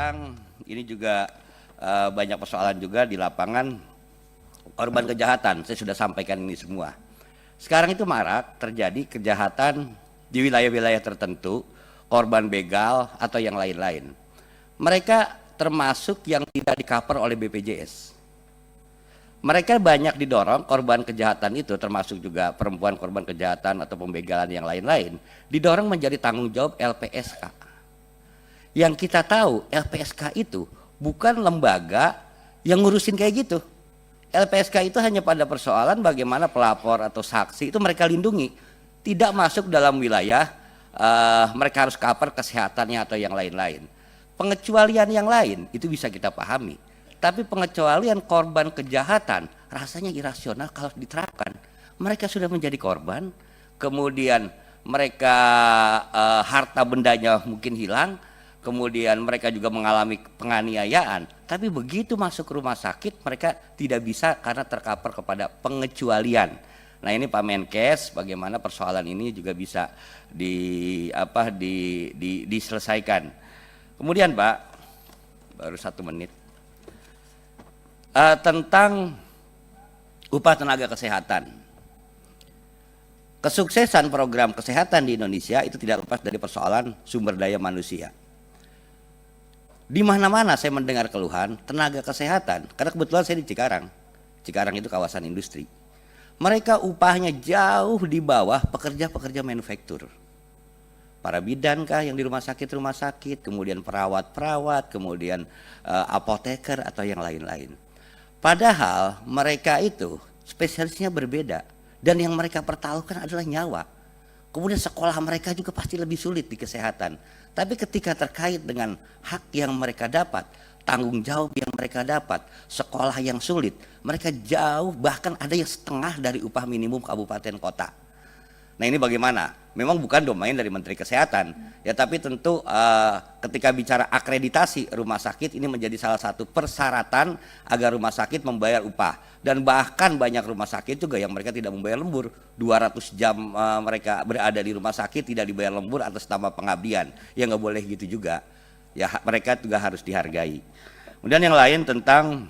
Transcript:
tentang ini juga banyak persoalan juga di lapangan korban kejahatan. Saya sudah sampaikan ini semua. Sekarang itu marak terjadi kejahatan di wilayah-wilayah tertentu, korban begal atau yang lain-lain. Mereka termasuk yang tidak di-cover oleh BPJS. Mereka banyak didorong korban kejahatan itu, termasuk juga perempuan korban kejahatan atau pembegalan yang lain-lain, didorong menjadi tanggung jawab LPSK. Yang kita tahu LPSK itu bukan lembaga yang ngurusin kayak gitu. LPSK itu hanya pada persoalan bagaimana pelapor atau saksi itu mereka lindungi, tidak masuk dalam wilayah mereka harus cover kesehatannya atau yang lain-lain. Pengecualian yang lain itu bisa kita pahami, tapi pengecualian korban kejahatan rasanya irasional kalau diterapkan. Mereka sudah menjadi korban, kemudian mereka harta bendanya mungkin hilang, kemudian mereka juga mengalami penganiayaan, tapi begitu masuk ke rumah sakit mereka tidak bisa karena tercover kepada pengecualian. Nah ini Pak Menkes, bagaimana persoalan ini juga bisa diselesaikan. Kemudian Pak, baru 1 menit, tentang upah tenaga kesehatan. Kesuksesan program kesehatan di Indonesia itu tidak lepas dari persoalan sumber daya manusia. Di mana-mana saya mendengar keluhan tenaga kesehatan, karena kebetulan saya di Cikarang. Cikarang itu kawasan industri. Mereka upahnya jauh di bawah pekerja-pekerja manufaktur. Para bidankah yang di rumah sakit, kemudian perawat-perawat, kemudian apoteker atau yang lain-lain. Padahal mereka itu spesialisnya berbeda dan yang mereka pertaruhkan adalah nyawa. Kemudian sekolah mereka juga pasti lebih sulit di kesehatan. Tapi ketika terkait dengan hak yang mereka dapat, tanggung jawab yang mereka dapat, sekolah yang sulit, mereka jauh, bahkan ada yang setengah dari upah minimum kabupaten kota. Nah ini bagaimana? Memang bukan domain dari Menteri Kesehatan, ya, tapi tentu ketika bicara akreditasi rumah sakit ini menjadi salah satu persyaratan agar rumah sakit membayar upah. Dan bahkan banyak rumah sakit juga yang mereka tidak membayar lembur, 200 jam mereka berada di rumah sakit tidak dibayar lembur atas nama pengabdian, ya nggak boleh gitu juga, ya mereka juga harus dihargai. Kemudian yang lain tentang